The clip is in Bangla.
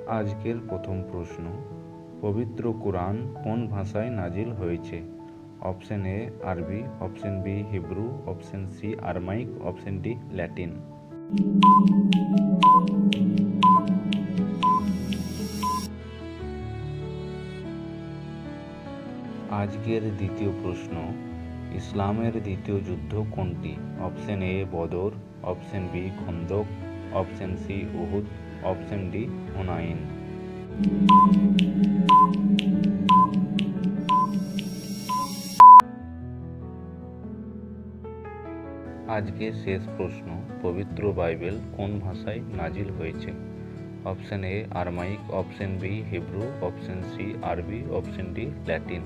আজকের প্রথম প্রশ্ন, পবিত্র কুরআন কোন ভাষায় নাজিল হয়েছে? অপশন এ আরবি, option B Hebrew, option C Aramaic, option D Latin. আজকের দ্বিতীয় প্রশ্ন, ইসলামের দ্বিতীয় যুদ্ধ কোনটি? অপশন এ বদর, অপশন বি খন্দক, অপশন সি উহুদ, অপশন ডি হুনাইন। আজকের শেষ প্রশ্ন, পবিত্র বাইবেল কোন ভাষায় নাজিল হয়েছে? Option A Aramaic, option B Hebrew, option C আরবি, অপশন ডি ল্যাটিন।